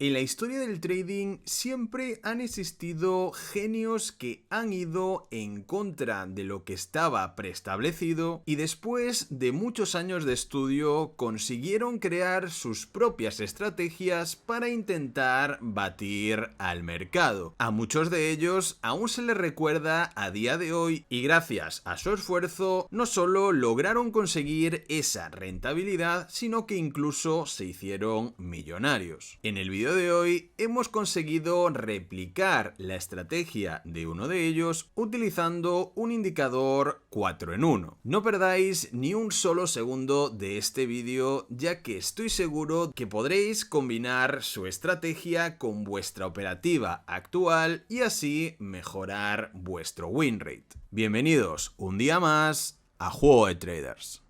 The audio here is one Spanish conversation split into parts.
En la historia del trading siempre han existido genios que han ido en contra de lo que estaba preestablecido y después de muchos años de estudio consiguieron crear sus propias estrategias para intentar batir al mercado. A muchos de ellos aún se les recuerda a día de hoy y gracias a su esfuerzo no solo lograron conseguir esa rentabilidad, sino que incluso se hicieron millonarios. En el vídeo de hoy hemos conseguido replicar la estrategia de uno de ellos utilizando un indicador 4 en 1. No perdáis ni un solo segundo de este vídeo, ya que estoy seguro que podréis combinar su estrategia con vuestra operativa actual y así mejorar vuestro win rate. Bienvenidos un día más a Juego de Traders.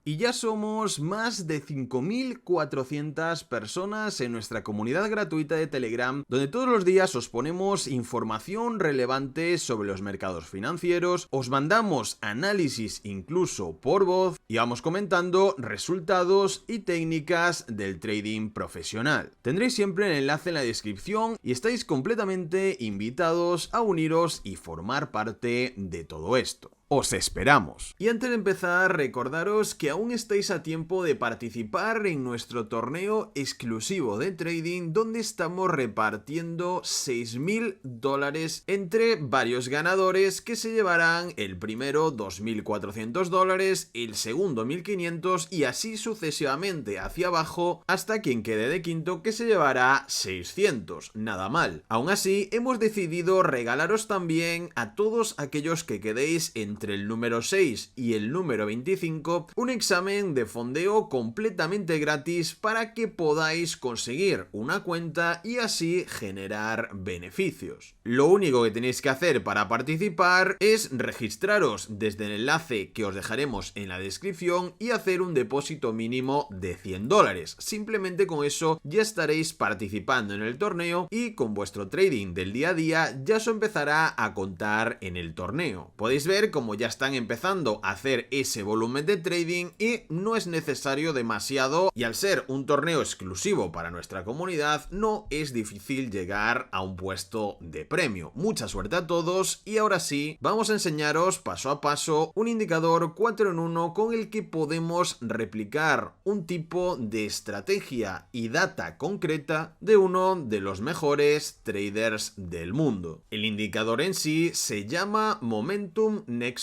Y ya somos más de 5.400 personas en nuestra comunidad gratuita de Telegram, donde todos los días os ponemos información relevante sobre los mercados financieros, os mandamos análisis incluso por voz y vamos comentando resultados y técnicas del trading profesional. Tendréis siempre el enlace en la descripción y estáis completamente invitados a uniros y formar parte de todo esto. Os esperamos. Y antes de empezar, recordaros que aún estáis a tiempo de participar en nuestro torneo exclusivo de trading, donde estamos repartiendo $6.000 entre varios ganadores que se llevarán el primero $2.400, el segundo 1.500 y así sucesivamente hacia abajo hasta quien quede de quinto, que se llevará 600. Nada mal. Aún así, hemos decidido regalaros también a todos aquellos que quedéis entre el número 6 y el número 25 un examen de fondeo completamente gratis para que podáis conseguir una cuenta y así generar beneficios. Lo único que tenéis que hacer para participar es registraros desde el enlace que os dejaremos en la descripción y hacer un depósito mínimo de $100. Simplemente con eso ya estaréis participando en el torneo y con vuestro trading del día a día ya os empezará a contar en el torneo. Podéis ver cómo ya están empezando a hacer ese volumen de trading y no es necesario demasiado, y al ser un torneo exclusivo para nuestra comunidad no es difícil llegar a un puesto de premio. Mucha suerte a todos y ahora sí vamos a enseñaros paso a paso un indicador 4 en 1 con el que podemos replicar un tipo de estrategia y data concreta de uno de los mejores traders del mundo. El indicador en sí se llama Momentum Nexus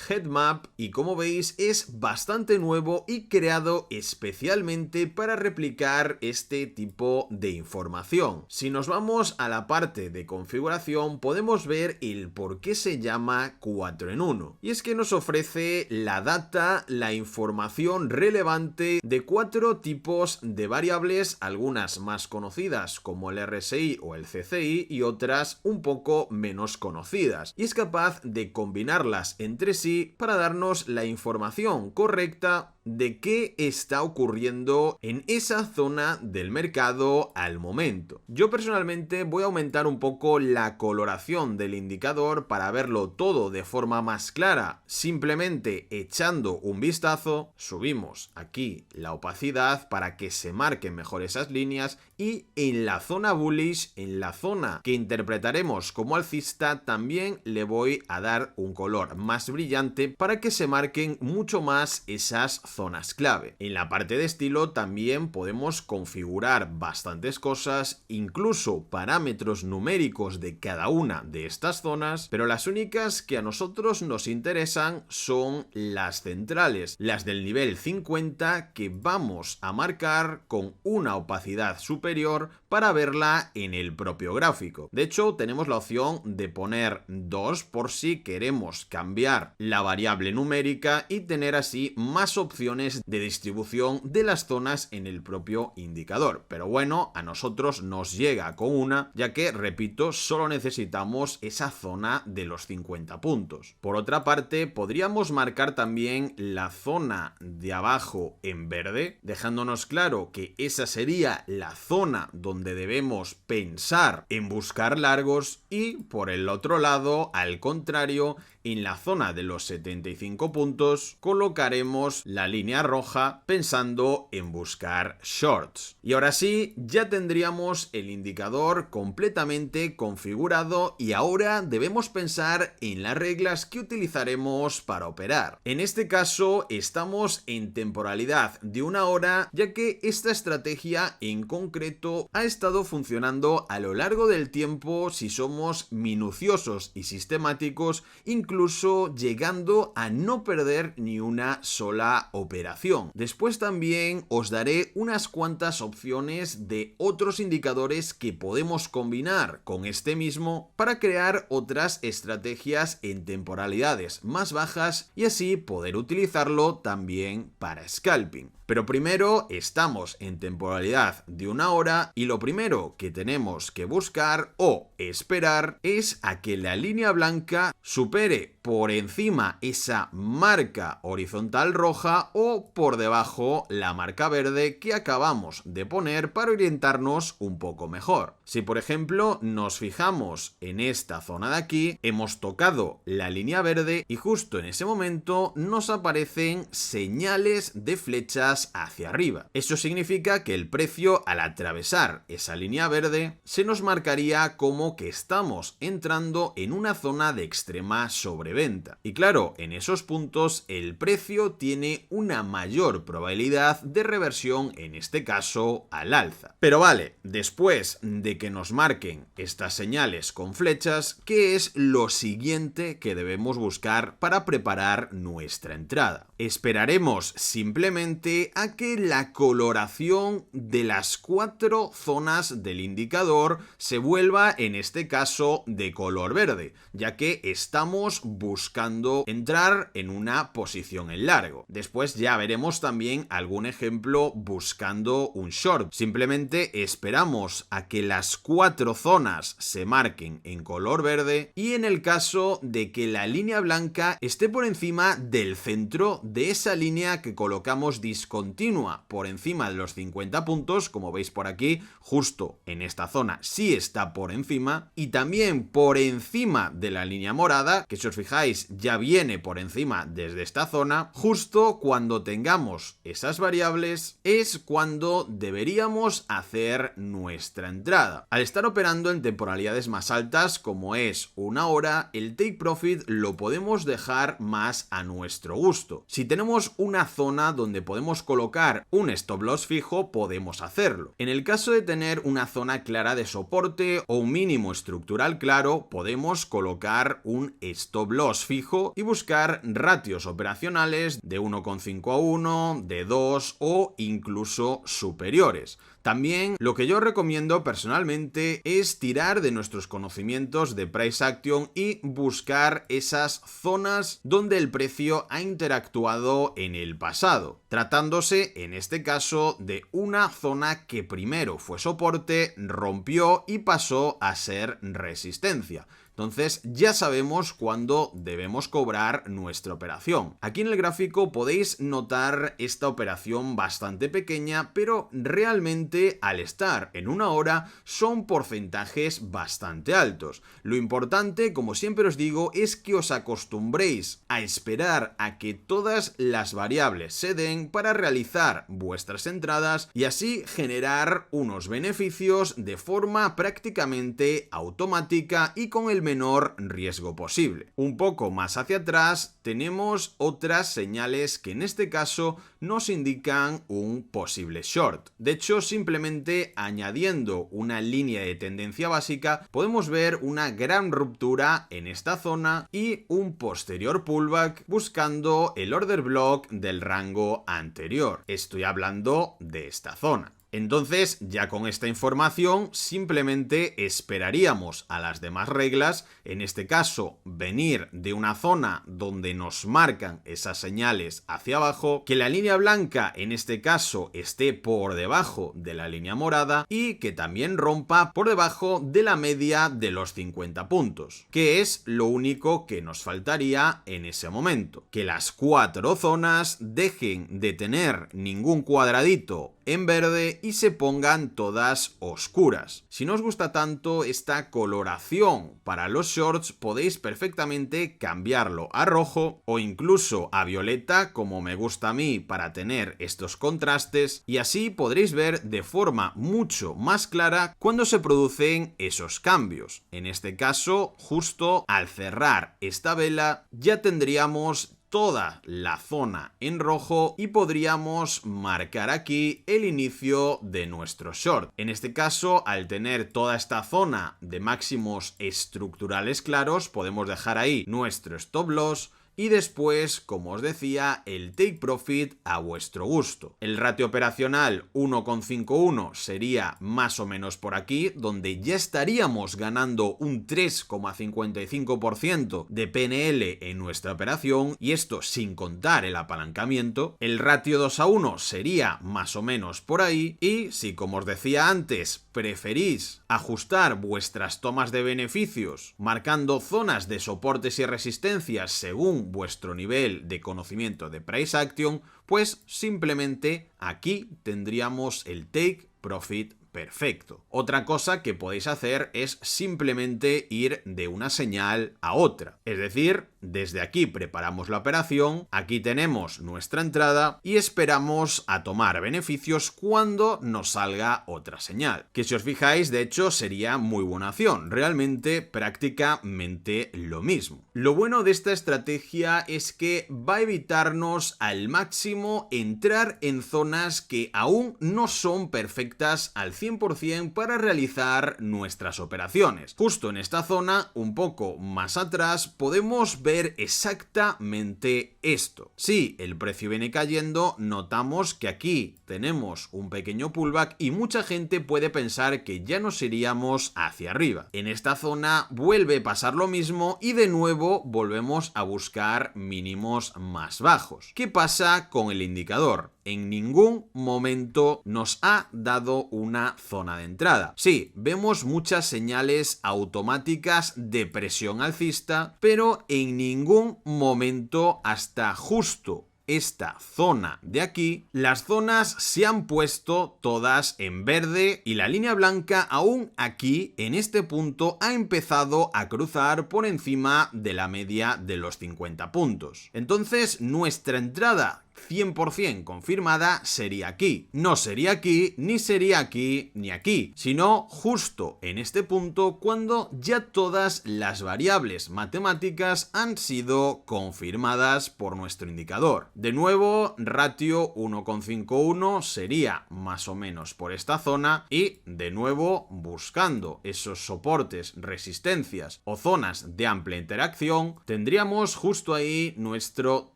Headmap y como veis es bastante nuevo y creado especialmente para replicar este tipo de información. Si nos vamos a la parte de configuración podemos ver el por qué se llama 4 en 1 y es que nos ofrece la data, la información relevante de 4 tipos de variables, algunas más conocidas como el RSI o el CCI y otras un poco menos conocidas, y es capaz de combinarlas entre sí para darnos la información correcta de qué está ocurriendo en esa zona del mercado al momento. Yo personalmente voy a aumentar un poco la coloración del indicador para verlo todo de forma más clara. Simplemente echando un vistazo, subimos aquí la opacidad para que se marquen mejor esas líneas y en la zona bullish, en la zona que interpretaremos como alcista, también le voy a dar un color más brillante para que se marquen mucho más esas zonas clave. En la parte de estilo también podemos configurar bastantes cosas, incluso parámetros numéricos de cada una de estas zonas, pero las únicas que a nosotros nos interesan son las centrales, las del nivel 50, que vamos a marcar con una opacidad superior para verla en el propio gráfico. De hecho, tenemos la opción de poner 2 por si queremos cambiar la variable numérica y tener así más opciones de distribución de las zonas en el propio indicador. Pero bueno, a nosotros nos llega con una, ya que, repito, solo necesitamos esa zona de los 50 puntos. Por otra parte, podríamos marcar también la zona de abajo en verde, dejándonos claro que esa sería la zona donde debemos pensar en buscar largos, y por el otro lado, al contrario, en la zona de los 75 puntos, colocaremos la línea roja pensando en buscar shorts. Y ahora sí, ya tendríamos el indicador completamente configurado y ahora debemos pensar en las reglas que utilizaremos para operar. En este caso estamos en temporalidad de 1 hora, ya que esta estrategia en concreto ha estado funcionando a lo largo del tiempo si somos minuciosos y sistemáticos, incluso llegando a no perder ni una sola operación. Después también os daré unas cuantas opciones de otros indicadores que podemos combinar con este mismo para crear otras estrategias en temporalidades más bajas y así poder utilizarlo también para scalping. Pero primero estamos en temporalidad de 1 hora y lo primero que tenemos que buscar o esperar es a que la línea blanca supere por encima esa marca horizontal roja o por debajo la marca verde que acabamos de poner para orientarnos un poco mejor. Si por ejemplo nos fijamos en esta zona de aquí, hemos tocado la línea verde y justo en ese momento nos aparecen señales de flechas hacia arriba. Eso significa que el precio al atravesar esa línea verde se nos marcaría como que estamos entrando en una zona de extrema sobreventa. Y claro, en esos puntos el precio tiene una mayor probabilidad de reversión, en este caso al alza. Pero vale, después de que nos marquen estas señales con flechas, ¿qué es lo siguiente que debemos buscar para preparar nuestra entrada? Esperaremos simplemente a que la coloración de las 4 zonas del indicador se vuelva en este caso de color verde, ya que estamos buscando entrar en una posición en largo. Después ya veremos también algún ejemplo buscando un short. Simplemente esperamos a que las 4 zonas se marquen en color verde y en el caso de que la línea blanca esté por encima del centro de esa línea que colocamos discontinua por encima de los 50 puntos, como veis por aquí, justo en esta zona sí está por encima, y también por encima de la línea morada, que si os fijáis ya viene por encima desde esta zona. Justo cuando tengamos esas variables es cuando deberíamos hacer nuestra entrada. Al estar operando en temporalidades más altas como es 1 hora, el take profit lo podemos dejar más a nuestro gusto. Si tenemos una zona donde podemos colocar un stop loss fijo, podemos hacerlo. En el caso de tener una zona clara de soporte o un mínimo estructural claro, podemos colocar un stop loss fijo y buscar ratios operacionales de 1,5 a 1, de 2 o incluso superiores. También lo que yo recomiendo personalmente es tirar de nuestros conocimientos de price action y buscar esas zonas donde el precio ha interactuado en el pasado, tratándose en este caso de una zona que primero fue soporte, rompió y pasó a ser resistencia. Entonces ya sabemos cuándo debemos cobrar nuestra operación. Aquí en el gráfico podéis notar esta operación bastante pequeña, pero realmente al estar en 1 hora son porcentajes bastante altos. Lo importante, como siempre os digo, es que os acostumbréis a esperar a que todas las variables se den para realizar vuestras entradas y así generar unos beneficios de forma prácticamente automática y con el menor riesgo posible. Un poco más hacia atrás tenemos otras señales que en este caso nos indican un posible short. De hecho, simplemente añadiendo una línea de tendencia básica podemos ver una gran ruptura en esta zona y un posterior pullback buscando el order block del rango anterior. Estoy hablando de esta zona. Entonces, ya con esta información, simplemente esperaríamos a las demás reglas, en este caso, venir de una zona donde nos marcan esas señales hacia abajo, que la línea blanca, en este caso, esté por debajo de la línea morada y que también rompa por debajo de la media de los 50 puntos, que es lo único que nos faltaría en ese momento. Que las 4 zonas dejen de tener ningún cuadradito en verde y se pongan todas oscuras. Si no os gusta tanto esta coloración para los shorts, podéis perfectamente cambiarlo a rojo o incluso a violeta, como me gusta a mí, para tener estos contrastes, y así podréis ver de forma mucho más clara cuando se producen esos cambios. En este caso, justo al cerrar esta vela, ya tendríamos toda la zona en rojo y podríamos marcar aquí el inicio de nuestro short. En este caso, al tener toda esta zona de máximos estructurales claros, podemos dejar ahí nuestro stop loss y después, como os decía, el take profit a vuestro gusto. El ratio operacional 1,51 sería más o menos por aquí, donde ya estaríamos ganando un 3,55% de PNL en nuestra operación, y esto sin contar el apalancamiento. El ratio 2:1 sería más o menos por ahí, y si, como os decía antes, preferís ajustar vuestras tomas de beneficios marcando zonas de soportes y resistencias según vuestro nivel de conocimiento de price action, pues simplemente aquí tendríamos el take profit perfecto. Otra cosa que podéis hacer es simplemente ir de una señal a otra. Es decir, desde aquí preparamos la operación, aquí tenemos nuestra entrada y esperamos a tomar beneficios cuando nos salga otra señal. Que si os fijáis, de hecho, sería muy buena opción. Realmente, prácticamente lo mismo. Lo bueno de esta estrategia es que va a evitarnos al máximo entrar en zonas que aún no son perfectas al 100% para realizar nuestras operaciones. Justo en esta zona, un poco más atrás, podemos ver exactamente esto. Si el precio viene cayendo, notamos que aquí tenemos un pequeño pullback y mucha gente puede pensar que ya nos iríamos hacia arriba. En esta zona vuelve a pasar lo mismo y de nuevo volvemos a buscar mínimos más bajos. ¿Qué pasa con el indicador? En ningún momento nos ha dado una zona de entrada. Sí, vemos muchas señales automáticas de presión alcista, pero en ningún momento hasta justo esta zona de aquí, las zonas se han puesto todas en verde y la línea blanca aún aquí, en este punto, ha empezado a cruzar por encima de la media de los 50 puntos. Entonces, nuestra entrada 100% confirmada sería aquí. No sería aquí, ni sería aquí, ni aquí, sino justo en este punto cuando ya todas las variables matemáticas han sido confirmadas por nuestro indicador. De nuevo, ratio 1,51 sería más o menos por esta zona y, de nuevo, buscando esos soportes, resistencias o zonas de amplia interacción, tendríamos justo ahí nuestro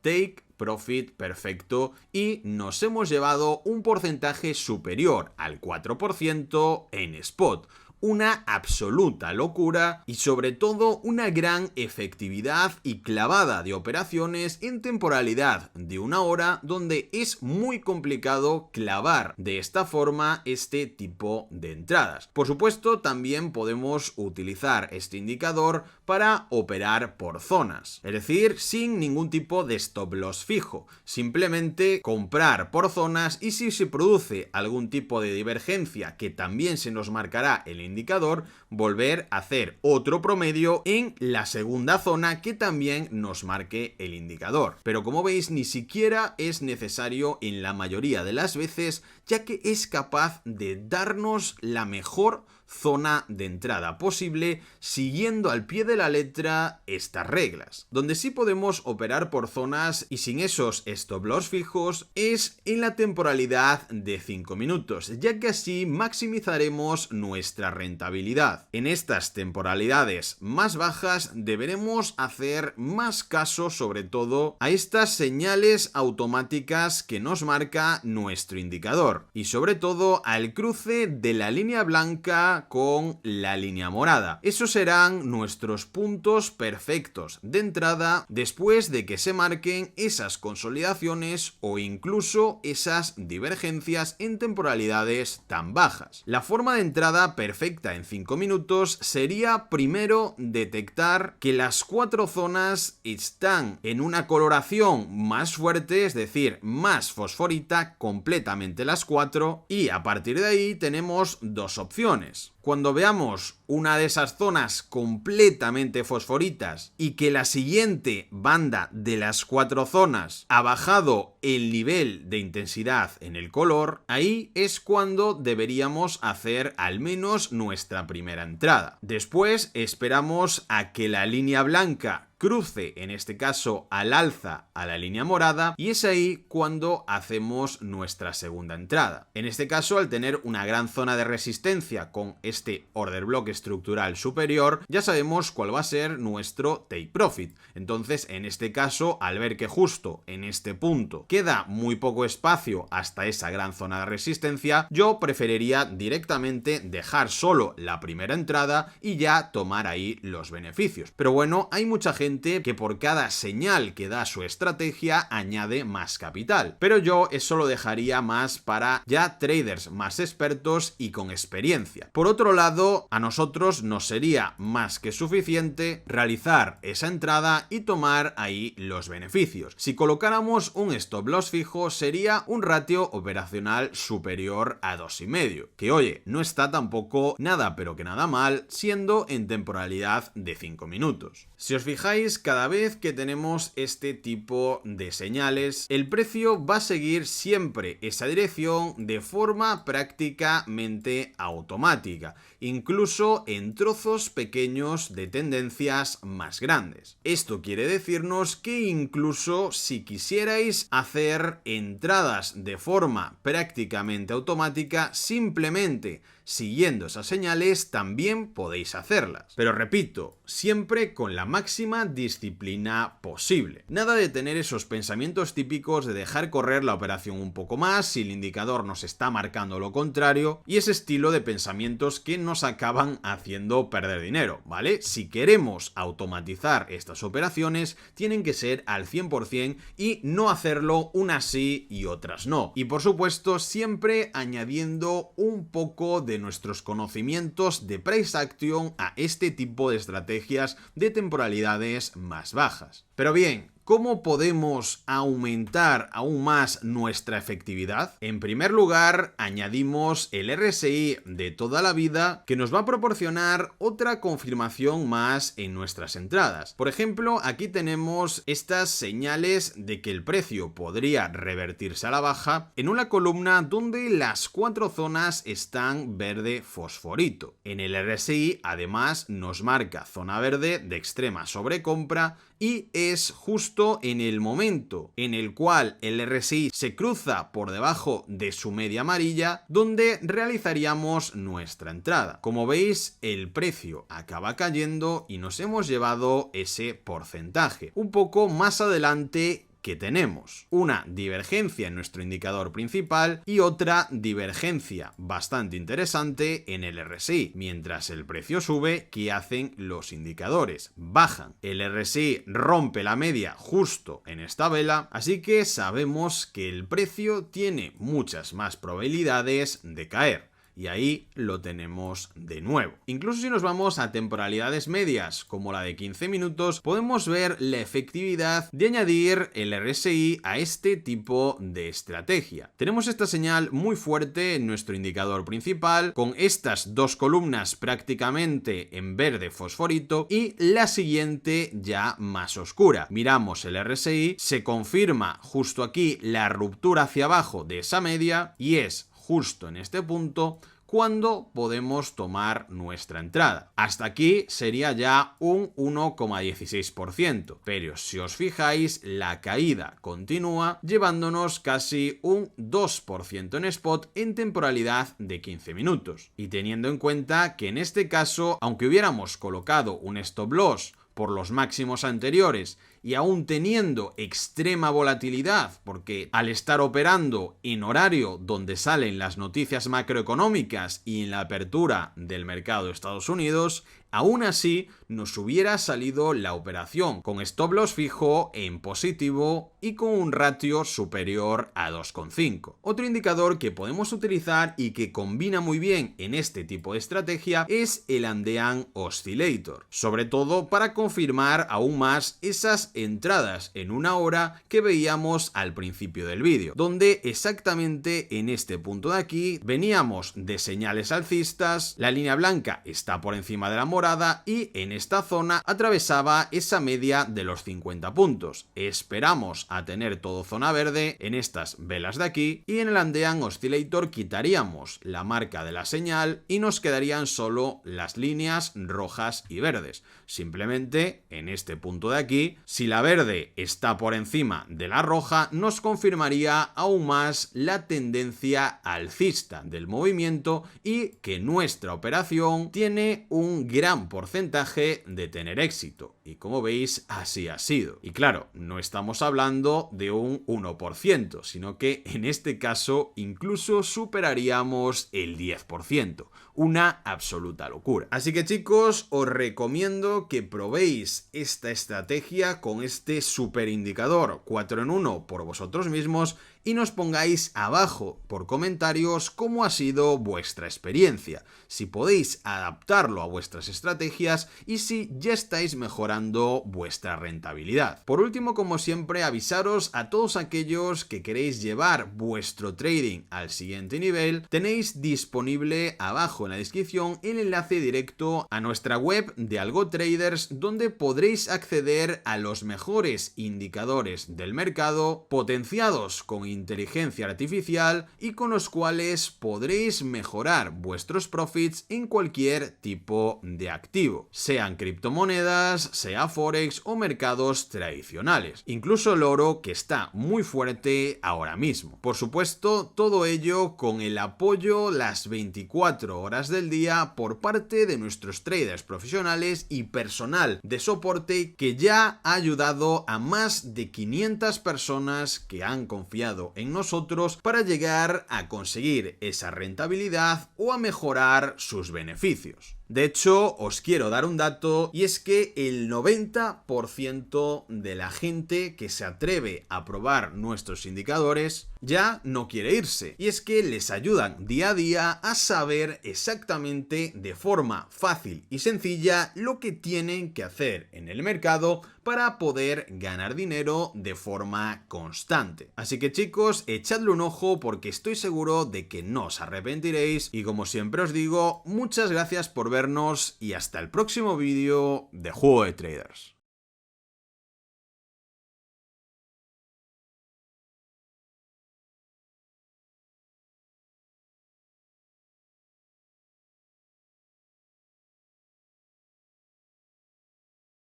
take profit perfecto y nos hemos llevado un porcentaje superior al 4% en spot. Una absoluta locura y sobre todo una gran efectividad y clavada de operaciones en temporalidad de una hora, donde es muy complicado clavar de esta forma este tipo de entradas. Por supuesto, también podemos utilizar este indicador para operar por zonas, es decir, sin ningún tipo de stop loss fijo, simplemente comprar por zonas, y si se produce algún tipo de divergencia que también se nos marcará el indicador, volver a hacer otro promedio en la segunda zona que también nos marque el indicador. Pero como veis, ni siquiera es necesario en la mayoría de las veces, ya que es capaz de darnos la mejor zona de entrada posible siguiendo al pie de la letra estas reglas. Donde sí podemos operar por zonas y sin esos stop loss fijos es en la temporalidad de 5 minutos, ya que así maximizaremos nuestra rentabilidad. En estas temporalidades más bajas deberemos hacer más caso sobre todo a estas señales automáticas que nos marca nuestro indicador y sobre todo al cruce de la línea blanca blanca con la línea morada. Esos serán nuestros puntos perfectos de entrada después de que se marquen esas consolidaciones o incluso esas divergencias en temporalidades tan bajas. La forma de entrada perfecta en 5 minutos sería primero detectar que las 4 zonas están en una coloración más fuerte, es decir, más fosforita, completamente las 4, y a partir de ahí tenemos dos opciones. Cuando veamos una de esas zonas completamente fosforitas y que la siguiente banda de las 4 zonas ha bajado el nivel de intensidad en el color, ahí es cuando deberíamos hacer al menos nuestra primera entrada. Después esperamos a que la línea blanca cruce, en este caso al alza, a la línea morada, y es ahí cuando hacemos nuestra segunda entrada. En este caso, al tener una gran zona de resistencia con este order block estructural superior, ya sabemos cuál va a ser nuestro take profit. Entonces, en este caso, al ver que justo en este punto queda muy poco espacio hasta esa gran zona de resistencia, yo preferiría directamente dejar solo la primera entrada y ya tomar ahí los beneficios. Pero bueno, hay mucha gente que por cada señal que da su estrategia añade más capital, pero yo eso lo dejaría más para ya traders más expertos y con experiencia. Por otro lado, a nosotros nos sería más que suficiente realizar esa entrada y tomar ahí los beneficios. Si colocáramos un stop loss fijo, sería un ratio operacional superior a 2,5, que oye, no está tampoco nada pero que nada mal, siendo en temporalidad de 5 minutos. Si os fijáis, cada vez que tenemos este tipo de señales, el precio va a seguir siempre esa dirección de forma prácticamente automática, incluso en trozos pequeños de tendencias más grandes. Esto quiere decirnos que incluso si quisierais hacer entradas de forma prácticamente automática, simplemente siguiendo esas señales también podéis hacerlas. Pero repito, siempre con la máxima disciplina posible. Nada de tener esos pensamientos típicos de dejar correr la operación un poco más si el indicador nos está marcando lo contrario, y ese estilo de pensamientos que nos acaban haciendo perder dinero, ¿vale? Si queremos automatizar estas operaciones, tienen que ser al 100% y no hacerlo unas sí y otras no. Y por supuesto, siempre añadiendo un poco de nuestros conocimientos de price action a este tipo de estrategias de temporalidades más bajas. Pero bien, ¿cómo podemos aumentar aún más nuestra efectividad? En primer lugar, añadimos el RSI de toda la vida, que nos va a proporcionar otra confirmación más en nuestras entradas. Por ejemplo, aquí tenemos estas señales de que el precio podría revertirse a la baja en una columna donde las 4 zonas están verde fosforito. En el RSI, además, nos marca zona verde de extrema sobrecompra, y es justo en el momento en el cual el RSI se cruza por debajo de su media amarilla donde realizaríamos nuestra entrada. Como veis, el precio acaba cayendo y nos hemos llevado ese porcentaje. Un poco más adelante que tenemos una divergencia en nuestro indicador principal y otra divergencia bastante interesante en el RSI. Mientras el precio sube, ¿qué hacen los indicadores? Bajan. El RSI rompe la media justo en esta vela, así que sabemos que el precio tiene muchas más probabilidades de caer. Y ahí lo tenemos de nuevo. Incluso si nos vamos a temporalidades medias, como la de 15 minutos, podemos ver la efectividad de añadir el RSI a este tipo de estrategia. Tenemos esta señal muy fuerte en nuestro indicador principal, con estas dos columnas prácticamente en verde fosforito y la siguiente ya más oscura. Miramos el RSI, se confirma justo aquí la ruptura hacia abajo de esa media y es justo en este punto cuando podemos tomar nuestra entrada. Hasta aquí sería ya un 1,16%, pero si os fijáis, la caída continúa llevándonos casi un 2% en spot en temporalidad de 15 minutos. Y teniendo en cuenta que en este caso, aunque hubiéramos colocado un stop loss por los máximos anteriores y aún teniendo extrema volatilidad, porque al estar operando en horario donde salen las noticias macroeconómicas y en la apertura del mercado de Estados Unidos, aún así nos hubiera salido la operación con stop loss fijo en positivo y con un ratio superior a 2,5. Otro indicador que podemos utilizar y que combina muy bien en este tipo de estrategia es el Andean Oscillator, sobre todo para confirmar aún más esas entradas en una hora que veíamos al principio del vídeo, donde exactamente en este punto de aquí veníamos de señales alcistas, la línea blanca está por encima de la morada y en esta zona atravesaba esa media de los 50 puntos. Esperamos a tener todo zona verde en estas velas de aquí y en el Andean Oscillator quitaríamos la marca de la señal y nos quedarían solo las líneas rojas y verdes. Simplemente en este punto de aquí, si la verde está por encima de la roja, nos confirmaría aún más la tendencia alcista del movimiento y que nuestra operación tiene un gran porcentaje de tener éxito. Y como veis, así ha sido. Y claro, no estamos hablando de un 1%, sino que en este caso incluso superaríamos el 10%. Una absoluta locura. Así que chicos, os recomiendo que probéis esta estrategia con este super indicador 4 en 1 por vosotros mismos y nos pongáis abajo por comentarios cómo ha sido vuestra experiencia, si podéis adaptarlo a vuestras estrategias y si ya estáis mejorando vuestra rentabilidad. Por último, como siempre, avisaros a todos aquellos que queréis llevar vuestro trading al siguiente nivel, tenéis disponible abajo en la descripción el enlace directo a nuestra web de Algo Traders, donde podréis acceder a los mejores indicadores del mercado potenciados con inteligencia artificial y con los cuales podréis mejorar vuestros profits en cualquier tipo de activo, sean criptomonedas, sea forex o mercados tradicionales, incluso el oro, que está muy fuerte ahora mismo. Por supuesto, todo ello con el apoyo las 24 horas del día por parte de nuestros traders profesionales y personal de soporte que ya ha ayudado a más de 500 personas que han confiado en nosotros para llegar a conseguir esa rentabilidad o a mejorar sus beneficios. De hecho, os quiero dar un dato, y es que el 90% de la gente que se atreve a probar nuestros indicadores ya no quiere irse, y es que les ayudan día a día a saber exactamente de forma fácil y sencilla lo que tienen que hacer en el mercado para poder ganar dinero de forma constante. Así que chicos, echadle un ojo porque estoy seguro de que no os arrepentiréis, y como siempre os digo, muchas gracias por vernos y hasta el próximo vídeo de Juego de Traders.